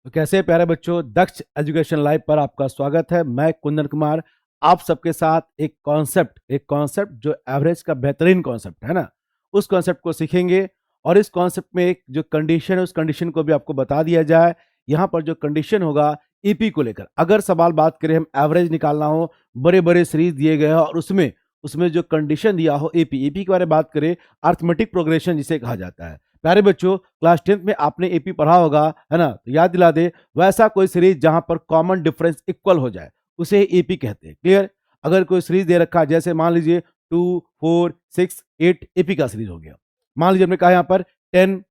तो कैसे प्यारे बच्चों, दक्ष एजुकेशन लाइव पर आपका स्वागत है। मैं कुंदन कुमार आप सबके साथ एक कॉन्सेप्ट जो एवरेज का बेहतरीन कॉन्सेप्ट है ना, उस कॉन्सेप्ट को सीखेंगे। और इस कॉन्सेप्ट में एक जो कंडीशन है उस कंडीशन को भी आपको बता दिया जाए। यहाँ पर जो कंडीशन होगा ईपी को लेकर, अगर सवाल बात करें हम एवरेज निकालना हो, बड़े बड़े सीरीज दिए गए हैं और उसमें उसमें जो कंडीशन दिया हो एपी के बारे में बात करें, अर्थमेटिक प्रोग्रेशन जिसे कहा जाता है। प्यारे बच्चों, क्लास 10th में आपने एपी पढ़ा होगा, है ना, तो याद दिला दे। वैसा कोई सीरीज जहां पर कॉमन डिफरेंस इक्वल हो जाए उसे एपी कहते हैं। क्लियर? अगर कोई सीरीज दे रखा है, जैसे मान लीजिए 2, 4, 6, 8 एपी का सीरीज हो गया। मान लीजिए हमने कहा यहाँ पर 10,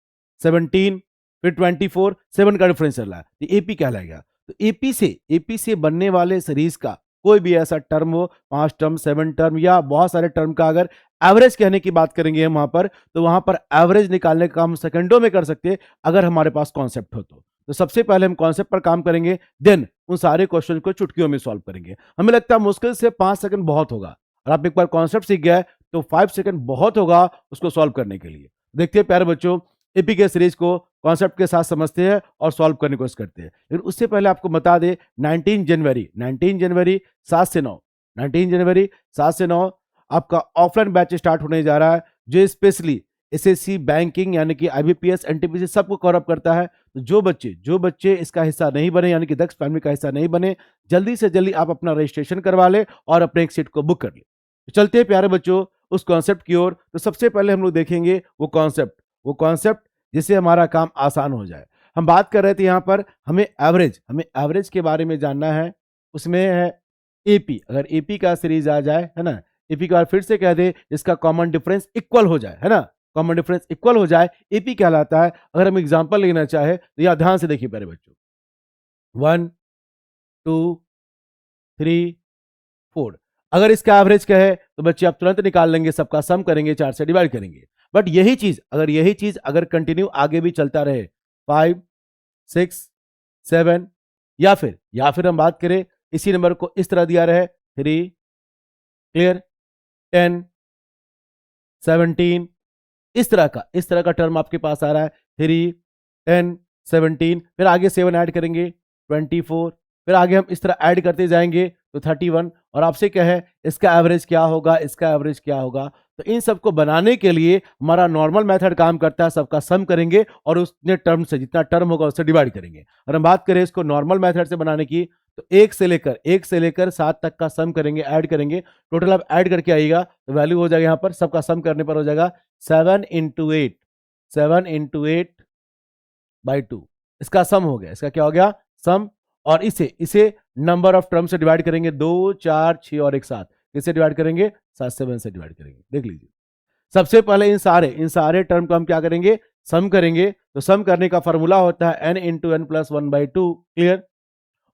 17 फिर 24, 7 का डिफरेंस चल रहा है, तो एपी कहलाएगा। तो एपी से बनने वाले सीरीज का कोई भी ऐसा टर्म हो, 5 टर्म, 7 टर्म या बहुत सारे टर्म का अगर एवरेज कहने की बात करेंगे हम वहां पर, तो वहां पर एवरेज निकालने का काम सेकंडों में कर सकते हैं अगर हमारे पास कॉन्सेप्ट हो तो सबसे पहले हम कॉन्सेप्ट पर काम करेंगे, देन उन सारे क्वेश्चन को चुटकियों में सॉल्व करेंगे। हमें लगता है मुश्किल से 5 सेकंड बहुत होगा, और आप एक बार कॉन्सेप्ट सीख गए तो 5 सेकंड बहुत होगा उसको सॉल्व करने के लिए। देखते हैं प्यारे बच्चों, एपी के सीरीज को कॉन्सेप्ट के साथ समझते हैं और सॉल्व करने की कोशिश करते हैं। लेकिन उससे पहले आपको बता दें, 19 जनवरी 7 से 9, 19 जनवरी 7 से 9 आपका ऑफलाइन बैच स्टार्ट होने जा रहा है, जो स्पेशली एसएससी, बैंकिंग यानी कि आईबीपीएस, एनटीपीसी सबको कवर अप करता है। तो जो बच्चे इसका हिस्सा नहीं बने, यानी कि दक्ष फैमिली का हिस्सा नहीं बने, जल्दी से जल्दी आप अपना रजिस्ट्रेशन करवा ले और अपने एक सीट को बुक कर ले। तो चलते हैं प्यारे बच्चों उस कॉन्सेप्ट की ओर। तो सबसे पहले हम लोग देखेंगे वो कॉन्सेप्ट जिससे हमारा काम आसान हो जाए। हम बात कर रहे थे यहाँ पर हमें एवरेज के बारे में जानना है। उसमें है एपी, अगर एपी का सीरीज आ जाए, है ना, एपी के बाद फिर से कह दे इसका कॉमन डिफरेंस इक्वल हो जाए, है ना, कॉमन डिफरेंस इक्वल हो जाए, एपी कहलाता है। अगर हम एग्जांपल लेना चाहे तो यह ध्यान से देखिए प्यारे बच्चों, 1, 2, 3, 4। अगर इसका एवरेज कहे तो बच्चे आप तुरंत निकाल लेंगे, सबका सम करेंगे, 4 से डिवाइड करेंगे। बट यही चीज अगर कंटिन्यू आगे भी चलता रहे, 5, 6, 7, या फिर हम बात करें इसी नंबर को इस तरह दिया रहे, 3, क्लियर, 10, 17, इस तरह का टर्म आपके पास आ रहा है, 3, 10, 17, फिर आगे 7 ऐड करेंगे, 24, फिर आगे हम इस तरह ऐड करते जाएंगे तो 31। और आपसे क्या है, इसका एवरेज क्या होगा। तो इन सबको बनाने के लिए हमारा नॉर्मल मेथड काम करता है, सबका सम करेंगे और उसने टर्म से जितना टर्म होगा उससे डिवाइड करेंगे। और हम बात करें इसको नॉर्मल मेथड से बनाने की, तो 1 से लेकर 7 तक का सम करेंगे, ऐड करेंगे। टोटल आप ऐड करके आइएगा तो वैल्यू हो जाएगा, यहाँ पर सबका सम करने पर हो जाएगा 7 × 8 इसका सम हो गया। इसका क्या हो गया, सम। और इसे नंबर ऑफ टर्म से डिवाइड करेंगे, 2, 4, 6 और एक 7। किससे डिवाइड करेंगे, 7 से डिवाइड करेंगे। देख लीजिए, सबसे पहले इन सारे टर्म को हम क्या करेंगे, सम करेंगे। तो सम करने का फॉर्मूला होता है n × n + 1/2, क्लियर,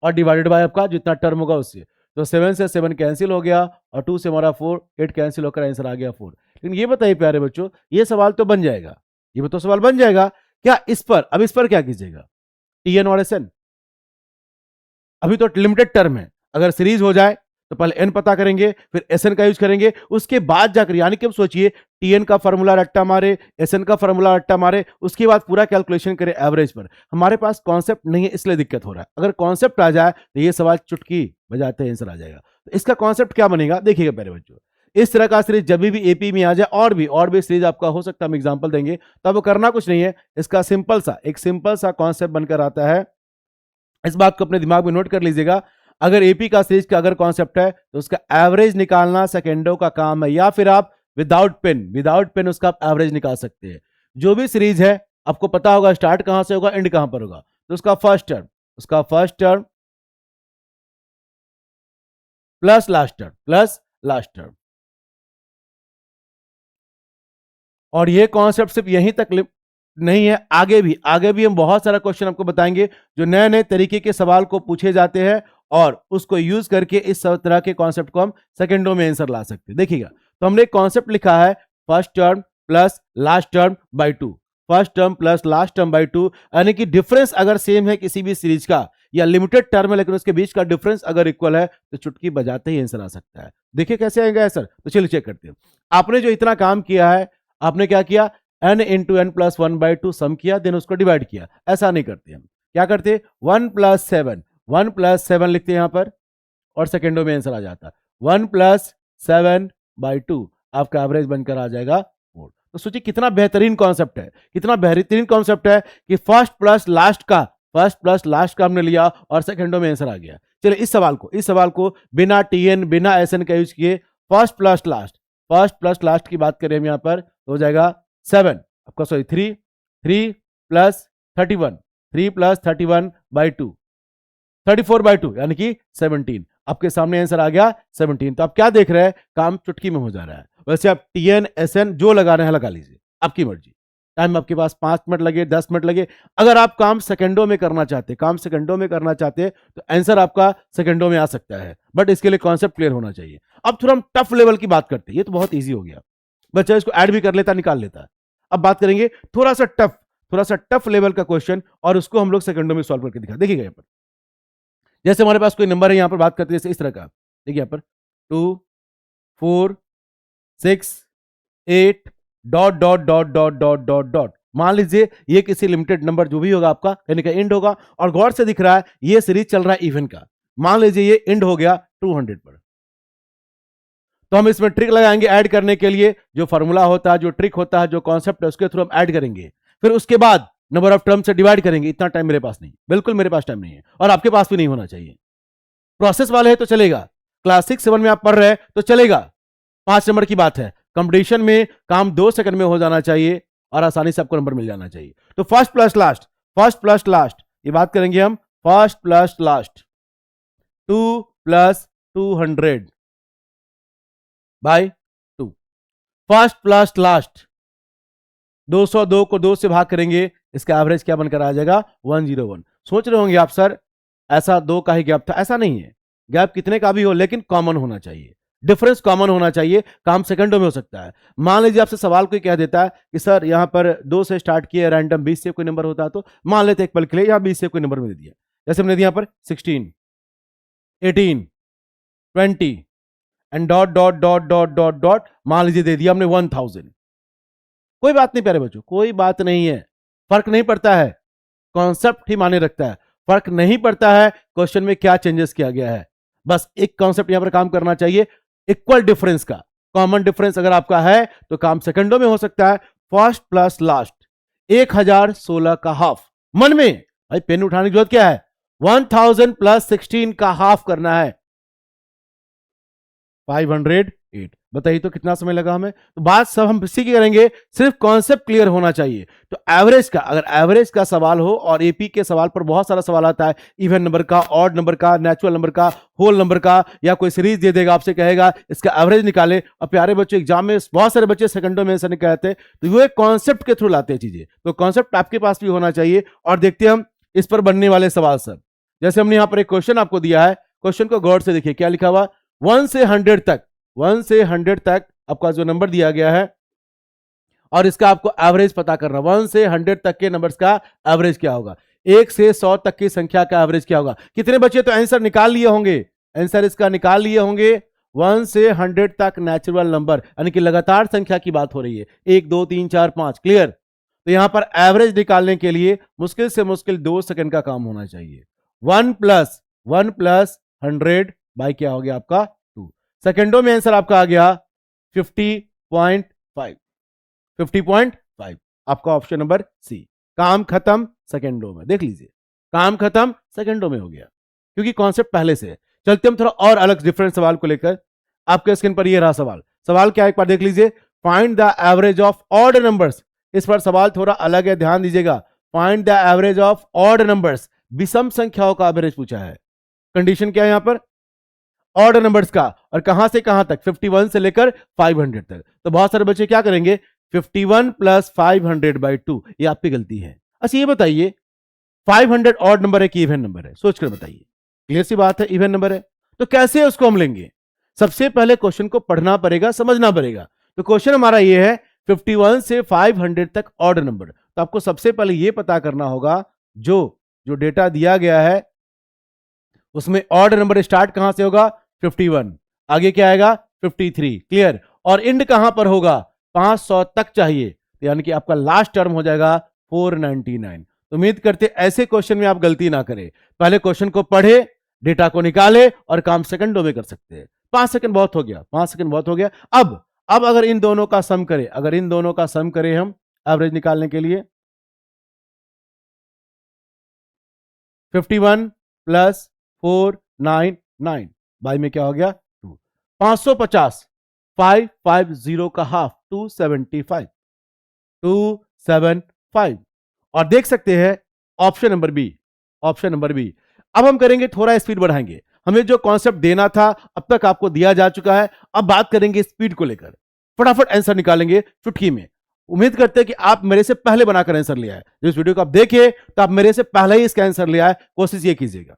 और डिवाइडेड बाय आपका जितना टर्म होगा उससे। तो 7 से 7 कैंसिल हो गया और 2 से हमारा 4, 8 कैंसिल होकर आंसर आ गया 4। लेकिन ये बताइए प्यारे बच्चों, ये सवाल तो बन जाएगा, क्या इस पर क्या कीजिएगा, टीएन और एसएन अभी तो लिमिटेड टर्म है। अगर सीरीज हो जाए तो पहले एन पता करेंगे, फिर एसएन का यूज करेंगे, उसके बाद जाकर, यानी कि अब सोचिए, टीएन का फॉर्मूला रट्टा मारे, एसएन का फॉर्मूला रट्टा मारे, उसके बाद पूरा कैलकुलेशन करें एवरेज पर। हमारे पास कॉन्सेप्ट नहीं है इसलिए दिक्कत हो रहा है। अगर कॉन्सेप्ट आ जाए तो ये सवाल चुटकी बजाते हैं आंसर आ जाएगा। तो इसका कॉन्सेप्ट क्या बनेगा देखिएगा प्यारे बच्चों, इस तरह का सीरीज जब भी एपी में आ जाए, और भी सीरीज आपका हो सकता है, हम एग्जांपल देंगे, तब करना कुछ नहीं है। इसका सिंपल सा कॉन्सेप्ट बनकर आता है। इस बात को अपने दिमाग में नोट कर लीजिएगा, अगर एपी का सीरीज का अगर कॉन्सेप्ट है तो उसका एवरेज निकालना सेकेंडों का काम है, या फिर आप विदाउट पेन उसका आप एवरेज निकाल सकते हैं। जो भी सीरीज है आपको पता होगा स्टार्ट कहां से होगा, एंड कहां पर होगा। तो उसका first term plus last term. और ये कॉन्सेप्ट सिर्फ यहीं तक नहीं है, आगे भी हम बहुत सारा क्वेश्चन आपको बताएंगे जो नए नए तरीके के सवाल को पूछे जाते हैं, और उसको यूज करके इस सब तरह के कॉन्सेप्ट को हम सेकंडों में आंसर ला सकते हैं। देखिएगा, तो हमने एक कॉन्सेप्ट लिखा है, first term plus last term by 2, यानी कि डिफरेंस अगर सेम है किसी भी सीरीज का, या लिमिटेड टर्म है लेकिन उसके बीच का डिफरेंस अगर इक्वल है, तो चुटकी बजाते ही आंसर आ सकता है। देखिए कैसे आएगा आंसर, तो चलिए चेक करते हैं। आपने जो इतना काम किया है, आपने क्या किया, n × n + 1/2 सम किया, देन उसको डिवाइड किया। ऐसा नहीं करते हम, क्या करते, 1+7, 1+7 लिखते यहां पर और सेकेंडों में आंसर आ जाता, 1+7/2 आपका एवरेज बनकर आ जाएगा 4। तो सोचिए कितना बेहतरीन कॉन्सेप्ट है, कितना बेहतरीन कॉन्सेप्ट है कि फर्स्ट प्लस लास्ट का हमने लिया और सेकंडों में आंसर आ गया। चलिए इस सवाल को बिना टीएन बिना एसएन का यूज किए फर्स्ट प्लस लास्ट की बात करें हम यहां पर तो हो जाएगा 7 आपका, सॉरी 3+31/2 34/2 यानी कि 17। आपके सामने आंसर आ गया 17। तो आप क्या देख रहे हैं, काम चुटकी में हो जा रहा है। वैसे आप टीएन एसएन जो लगा रहे हैं लगा लीजिए, आपकी मर्जी। टाइम आपके पास 5 मिनट लगे 10 मिनट लगे, अगर आप काम सेकंडों में करना चाहते तो आंसर आपका सेकंडों में आ सकता है, बट इसके लिए कॉन्सेप्ट क्लियर होना चाहिए। अब थोड़ा हम टफ लेवल की बात करते हैं, ये तो बहुत ईजी हो गया, बच्चा इसको ऐड भी कर लेता निकाल लेता। अब बात करेंगे थोड़ा सा टफ लेवल का क्वेश्चन और उसको हम लोग सेकंडों में सॉल्व करके दिखा। देखिएगा यहाँ पर जैसे हमारे पास कोई नंबर है, यहां पर बात करते हैं जैसे इस तरह का, देखिए यहां पर 2 4 6 8 dot dot dot dot dot dot dot. मान लीजिए ये किसी लिमिटेड नंबर जो भी होगा आपका यानी कि एंड होगा, और गौर से दिख रहा है ये सीरीज चल रहा है इवन का। मान लीजिए ये एंड हो गया 200 पर, तो हम इसमें ट्रिक लगाएंगे ऐड करने के लिए। जो फॉर्मूला होता है, जो ट्रिक होता है, जो कॉन्सेप्ट है, उसके थ्रू हम ऐड करेंगे। फिर उसके बाद नंबर ऑफ टर्म से डिवाइड करेंगे। इतना टाइम मेरे पास नहीं, बिल्कुल मेरे पास टाइम नहीं है, और आपके पास भी नहीं होना चाहिए। प्रोसेस वाले है तो चलेगा, क्लास 6-7 में आप पढ़ रहे हैं तो चलेगा, 5 नंबर की बात है। कंपटीशन में काम 2 सेकंड में हो जाना चाहिए और आसानी से आपको नंबर मिल जाना चाहिए। तो फर्स्ट प्लस लास्ट ये बात करेंगे हम। First plus last 2+200/2। First plus last 202 को 2 से भाग करेंगे, इसका एवरेज क्या बनकर आ जाएगा 101। सोच रहे होंगे आप सर ऐसा 2 का ही गैप था, ऐसा नहीं है। गैप कितने का भी हो लेकिन कॉमन होना चाहिए, डिफरेंस कॉमन होना चाहिए। काम सेकंडों में हो सकता है। मान लीजिए आपसे सवाल कोई कह देता है कि सर यहां पर 2 से स्टार्ट किए, रैंडम 20 से कोई नंबर होता है, तो मान लेते एक पल के लिए यहां 20 से कोई नंबर में दे दिया। जैसे हमने दिया यहां पर 16 18 20 and dot dot dot dot dot dot, मान लीजिए दे दिया हमने 1000। कोई बात नहीं प्यारे बच्चों, कोई बात नहीं है, फर्क नहीं पड़ता है, कॉन्सेप्ट ही माने रखता है। फर्क नहीं पड़ता है क्वेश्चन में क्या चेंजेस किया गया है, बस एक कॉन्सेप्ट यहां पर काम करना चाहिए, इक्वल डिफरेंस का। कॉमन डिफरेंस अगर आपका है तो काम सेकंडों में हो सकता है। फर्स्ट प्लस लास्ट 1016 का हाफ, मन में भाई पेन उठाने की जरूरत क्या है, 1000 + 16 का हाफ करना है 508। बताइए तो कितना समय लगा हमें। तो बात सब हम इसी की करेंगे, सिर्फ कॉन्सेप्ट क्लियर होना चाहिए। तो एवरेज का, अगर एवरेज का सवाल हो, और एपी के सवाल पर बहुत सारा सवाल आता है, इवन नंबर का, ऑड नंबर का, नेचुरल नंबर का, होल नंबर का, या कोई सीरीज दे देगा आपसे कहेगा इसका एवरेज निकाले। और प्यारे बच्चों एग्जाम में बहुत सारे बच्चे सेकंडों में आंसर निकालते, तो वो एक कॉन्सेप्ट के थ्रू लाते हैं चीजें। तो कॉन्सेप्ट आपके पास भी होना चाहिए। और देखते हैं हम इस पर बनने वाले सवाल सब। जैसे हमने यहां पर एक क्वेश्चन आपको दिया है, क्वेश्चन को गौर से देखिए क्या लिखा हुआ, 1 से 100 तक, 1 से 100 तक आपका जो नंबर दिया गया है, और इसका आपको एवरेज पता करना। 1 से 100 तक के नंबर्स का एवरेज क्या होगा, 1 से 100 तक की संख्या का एवरेज क्या होगा। कितने बच्चे तो आंसर निकाल लिए होंगे, आंसर इसका निकाल लिए होंगे। 1 से 100 तक नेचुरल नंबर यानी कि लगातार संख्या की बात हो रही है, 1 2 3 4 5, क्लियर। तो यहां पर एवरेज निकालने के लिए मुश्किल से मुश्किल 2 सेकंड का काम होना चाहिए। 1 + 100 बाई क्या हो गया आपका 2। सेकंडों में आंसर आपका आ गया 50.5, 50.5 आपका ऑप्शन नंबर सी। काम खत्म सेकंडों में, देख लीजिए काम खत्म सेकंडों में हो गया, क्योंकि कॉन्सेप्ट पहले से है। चलते हम थोड़ा और अलग डिफरेंट सवाल को लेकर। आपके स्क्रीन पर ये रहा सवाल। सवाल क्या है एक बार देख लीजिए, find the average of odd numbers. इस पर सवाल थोड़ा अलग है, ध्यान दीजिएगा। Find the average of odd numbers, विषम संख्याओं का एवरेज पूछा है। कंडीशन क्या है यहां पर, ऑड नंबर्स का, और कहां से कहां तक, 51 से लेकर 500 तक। तो बहुत सारे बच्चे क्या करेंगे, 51 + 500/2, ये आपकी गलती है। अच्छा ये बताइए 500 ऑड नंबर है कि इवन नंबर है, सोचकर बताइए। क्लियर सी बात है, इवन नंबर है, तो कैसे उसको हम लेंगे। सबसे पहले क्वेश्चन को पढ़ना पड़ेगा, समझना पड़ेगा। तो क्वेश्चन हमारा ये है 51 से 500 तक ऑड नंबर। तो आपको सबसे पहले ये पता करना होगा जो जो डेटा दिया गया है उसमें ऑड नंबर स्टार्ट कहां से होगा 51, आगे क्या आएगा 53, क्लियर। और एंड कहां पर होगा 500 तक चाहिए, यानी कि आपका लास्ट टर्म हो जाएगा 499। उम्मीद करते ऐसे क्वेश्चन में आप गलती ना करें, पहले क्वेश्चन को पढ़े, डेटा को निकाले और काम सेकंडों में कर सकते हैं। 5 सेकंड बहुत हो गया, 5 सेकंड बहुत हो गया। अब अगर इन दोनों का सम करें, अगर इन दोनों का सम करें हम एवरेज निकालने के लिए, 51 प्लस 499 बाई में क्या हो गया 2, 550, 550 का हाफ 275, 275। और देख सकते हैं option number B, option number B. अब हम करेंगे थोड़ा स्पीड बढ़ाएंगे, हमें जो कॉन्सेप्ट देना था अब तक आपको दिया जा चुका है, अब बात करेंगे स्पीड को लेकर, फटाफट आंसर निकालेंगे चुटकी में। उम्मीद करते हैं कि आप मेरे से पहले बनाकर आंसर लिया है, जिस वीडियो को आप देखिए तो आप मेरे से पहले ही इसका आंसर लिया है, कोशिश ये कीजिएगा।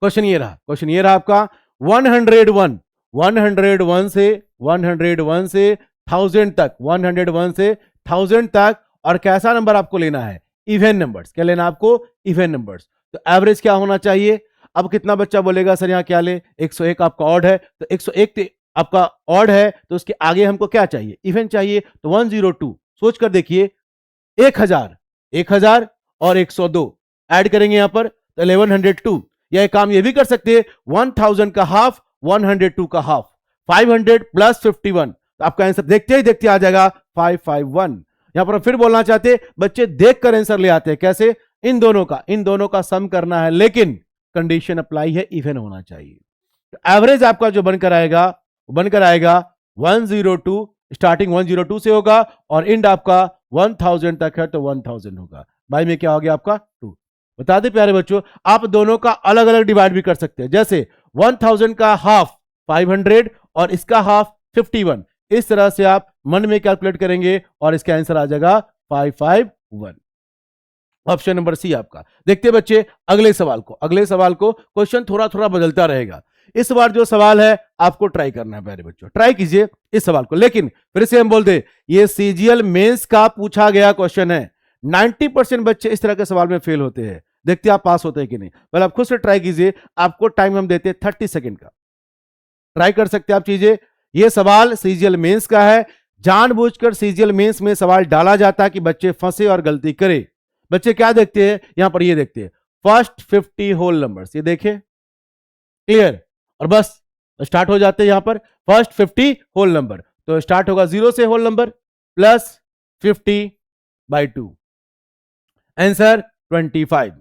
क्वेश्चन ये रहा, क्वेश्चन ये रहा आपका 101, 101 से 101 से 1000 तक, 101 से 1000 तक। और कैसा नंबर आपको लेना है, इवन नंबर्स। क्या लेना आपको, इवन नंबर्स। तो एवरेज क्या होना चाहिए। अब कितना बच्चा बोलेगा सर यहाँ क्या ले, 101 आपका ऑड है, तो 101 आपका ऑड है तो उसके आगे हमको क्या चाहिए, इवन चाहिए। तो 102 सोच कर देखिए, 1000 और 102 ऐड करेंगे यहां पर तो 1102। या एक काम ये भी कर सकते हैं, 1000 का हाफ 102 का हाफ, 500 प्लस 51, तो आपका आंसर देखते ही देखते आ जाएगा 551। यहां पर फिर बोलना चाहते बच्चे देख कर आंसर ले आते हैं, कैसे, इन दोनों का सम करना है, लेकिन कंडीशन अप्लाई है, इवन होना चाहिए। तो एवरेज आपका जो बनकर आएगा 102, स्टार्टिंग 102 से होगा और एंड आपका 1000 तक है तो 1000 होगा। बाई में क्या हो गया आपका 2। बता दें प्यारे बच्चों, आप दोनों का अलग अलग डिवाइड भी कर सकते हैं, जैसे 1000 का हाफ 500 और इसका हाफ 51। इस तरह से आप मन में कैलकुलेट करेंगे और इसका आंसर आ जाएगा 551। ऑप्शन नंबर सी आपका। देखते बच्चे अगले सवाल को क्वेश्चन थोड़ा थोड़ा बदलता रहेगा। इस बार जो सवाल है आपको ट्राई करना है प्यारे बच्चों, ट्राई कीजिए इस सवाल को। लेकिन फिर से हम बोल दे, ये सीजीएल मेंस का पूछा गया क्वेश्चन है। 90% बच्चे इस तरह के सवाल में फेल होते हैं, देखते आप पास होते हैं कि नहीं। पहले आप खुद से ट्राई कीजिए, आपको टाइम हम देते हैं 30 सेकंड का, ट्राई कर सकते हैं आप चीजें। ये सवाल सीजीएल मेंस का है, जानबूझकर सीजीएल मेंस में सवाल डाला जाता है कि बच्चे फंसे और गलती करें। बच्चे क्या देखते हैं यहां पर, ये देखते हैं फर्स्ट 50 होल नंबर्स, ये देखें क्लियर, और बस स्टार्ट हो जाते हैं यहां पर फर्स्ट 50 होल नंबर। तो स्टार्ट होगा 0 से होल नंबर प्लस 50/2, आंसर 25।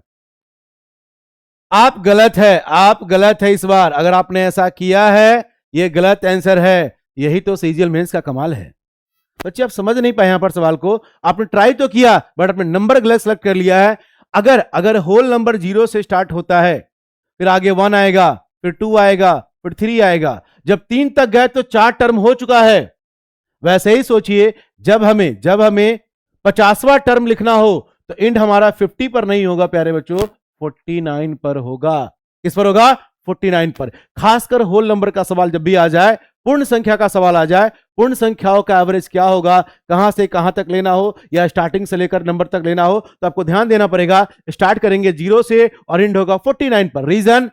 आप गलत है इस बार। अगर आपने ऐसा किया है, ये गलत आंसर है। यही तो सीजीएल मेंस का कमाल है। बच्चे आप समझ नहीं पाए यहां पर सवाल को, आपने ट्राई तो किया बट आपने नंबर गलत सेलेक्ट कर लिया है। अगर होल नंबर 0 से स्टार्ट होता है, फिर आगे 1 आएगा, फिर 2 आएगा, फिर 3 आएगा, जब 3 तक गए तो 4 टर्म हो चुका है। वैसे ही सोचिए, जब हमें 50वां टर्म लिखना हो तो एंड हमारा 50 पर नहीं होगा प्यारे बच्चों, 49 पर होगा। किस पर होगा, 49 पर। खासकर होल नंबर का सवाल जब भी आ जाए, पूर्ण संख्या का सवाल आ जाए, पूर्ण संख्याओं का एवरेज क्या होगा, कहां से कहां तक लेना हो या स्टार्टिंग से लेकर नंबर तक लेना हो, तो आपको ध्यान देना पड़ेगा। स्टार्ट करेंगे 0 से और एंड होगा 49 पर। रीजन,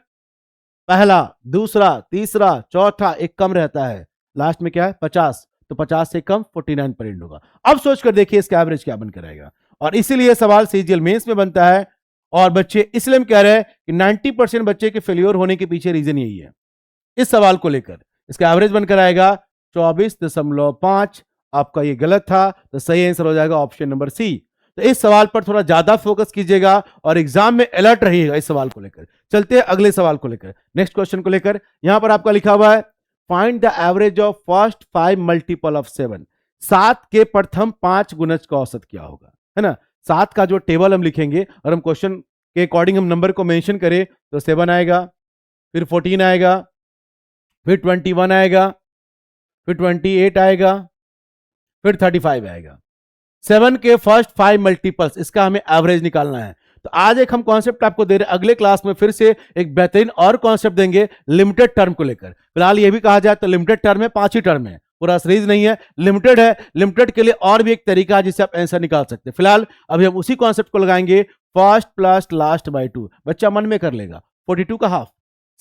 पहला, दूसरा, तीसरा, चौथा एक कम रहता है, लास्ट में क्या है 50, तो 50 से कम 49 पर एंड होगा। अब सोचकर देखिए इसका एवरेज क्या बनकर आएगा। और इसीलिए सवाल सीजीएल मेंस में बनता है। और बच्चे इसलिए हम कह रहे हैं कि 90% बच्चे के फेलियर होने के पीछे रीजन यही है। इस सवाल को लेकर इसका एवरेज बनकर आएगा 24.5। आपका ये गलत था, तो सही आंसर हो जाएगा ऑप्शन नंबर सी। तो इस सवाल पर थोड़ा ज्यादा फोकस कीजिएगा और एग्जाम में अलर्ट रहिएगा इस सवाल को लेकर। चलते हैं अगले सवाल को लेकर, नेक्स्ट क्वेश्चन को लेकर। यहां पर आपका लिखा हुआ है, find the average of first 5 multiple of 7। 7 के प्रथम 5 गुणज का औसत क्या होगा, है ना। 7 का जो टेबल हम लिखेंगे और हम क्वेश्चन के अकॉर्डिंग हम नंबर को मेंशन करें तो 7 आएगा, फिर 14 आएगा, फिर 21 आएगा, फिर 28 आएगा, फिर 35 आएगा। 7 के फर्स्ट 5 मल्टीपल्स, इसका हमें एवरेज निकालना है। तो आज एक हम कॉन्सेप्ट आपको दे रहे हैं, अगले क्लास में फिर से एक बेहतरीन और कॉन्सेप्ट देंगे लिमिटेड टर्म को लेकर। फिलहाल ये भी कहा जाए तो लिमिटेड टर्म है, 5 ही टर्म है, पूरा सीरीज नहीं है, लिमिटेड है। लिमिटेड के लिए और भी एक तरीका है जिससे आप आंसर निकाल सकते हैं। फिलहाल अभी हम उसी कॉन्सेप्ट को लगाएंगे, फर्स्ट प्लस लास्ट बाय 2। बच्चा मन में कर लेगा, 42 का हाफ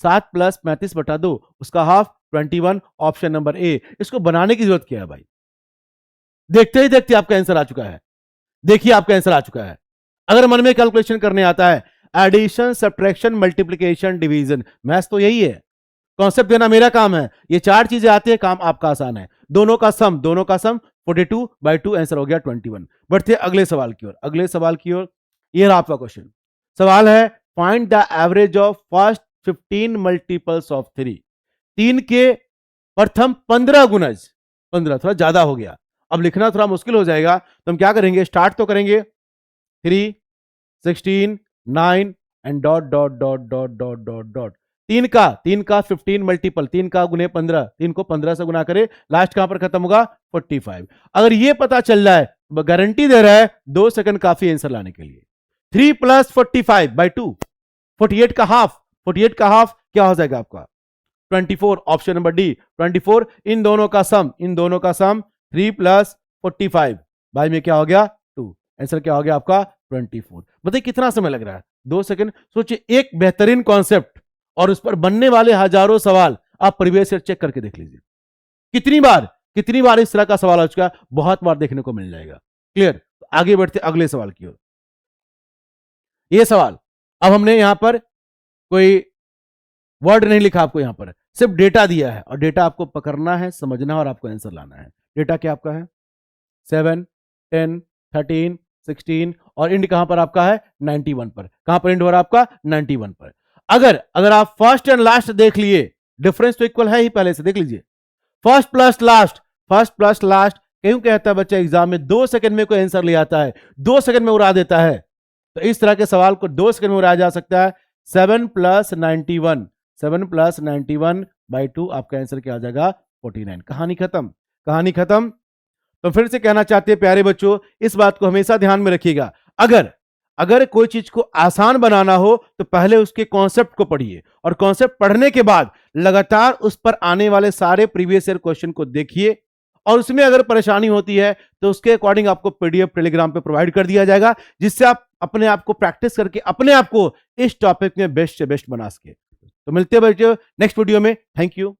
7 प्लस 35/2, उसका हाफ 21, ऑप्शन नंबर ए। इसको बनाने की जरूरत क्या है भाई, देखते ही देखते आपका आंसर आ चुका है। देखिए आपका आंसर आ चुका है, अगर मन में कैलकुलेशन करने आता है, addition, subtraction, multiplication, division, maths तो यही है, कॉन्सेप्ट देना मेरा काम है। ये 4 चीजें आती है, काम आपका आसान है। दोनों का सम 42/2 आंसर हो गया 21। बढ़ते अगले सवाल की ओर, अगले सवाल की ओर। ये रहा आपका क्वेश्चन। सवाल है, find the average of first 15 multiples of 3। 3 के प्रथम 15 गुणज, 15 थोड़ा ज्यादा हो गया, अब लिखना थोड़ा मुश्किल हो जाएगा, तो हम क्या करेंगे, स्टार्ट तो करेंगे 3, 16, 9 and dot dot dot dot dot dot dot. 3 का 15 मल्टीपल, 3 का गुने 15, 3 को 15 से गुना करे, लास्ट कहां पर खत्म होगा, 45। अगर ये पता चल रहा है, गारंटी दे रहा है 2 सेकंड काफी आंसर लाने के लिए। 3 + 45/2, 48 का हाफ, 48 का हाफ क्या हो जाएगा आपका, 24। Option number D 24। इन दोनों का सम, इन दोनों का सम 3 + 45 भाई में क्या हो गया 2। आंसर क्या हो गया आपका 24। बताइए कितना समय लग रहा है, 2 सेकंड। सोचिए, एक बेहतरीन कॉन्सेप्ट और उस पर बनने वाले हजारों सवाल आप प्रीवियस ईयर चेक करके देख लीजिए, कितनी बार इस तरह का सवाल आ चुका है, बहुत बार देखने को मिल जाएगा। क्लियर। आगे बढ़ते अगले सवाल की ओर। ये सवाल, अब हमने यहां पर कोई वर्ड नहीं लिखा, आपको यहां पर सिर्फ डेटा दिया है, और डेटा आपको पकड़ना है, समझना है, और आपको आंसर लाना है। डेटा क्या आपका है, 7, 10, 13, 16, और इंड कहां पर आपका है 91 पर। कहां पर इंड हो रहा है आपका 91 पर। अगर आप फर्स्ट एंड लास्ट देख लिए, डिफरेंस तो इक्वल है ही, पहले से देख लीजिए। First plus last, first plus last क्यों कहता है बच्चा एग्जाम में, 2 सेकंड में कोई आंसर ले आता है, 2 सेकंड में उड़ा देता है। तो इस तरह के सवाल को 2 सेकंड में उड़ाया जा सकता है। 7 + 91, 7 + 91/2 आपका आंसर क्या आ जाएगा 49। कहानी खत्म, कहानी खत्म। तो फिर से कहना चाहते हैं प्यारे बच्चों, इस बात को हमेशा ध्यान में रखिएगा, अगर कोई चीज को आसान बनाना हो तो पहले उसके कॉन्सेप्ट को पढ़िए, और कॉन्सेप्ट पढ़ने के बाद लगातार उस पर आने वाले सारे प्रीवियस ईयर क्वेश्चन को देखिए, और उसमें अगर परेशानी होती है तो उसके अकॉर्डिंग आपको पीडीएफ टेलीग्राम पे प्रोवाइड कर दिया जाएगा, जिससे आप अपने आप को प्रैक्टिस करके अपने आप को इस टॉपिक में बेस्ट से बेस्ट बना सके। तो मिलते हैं बच्चों नेक्स्ट वीडियो में। Thank you.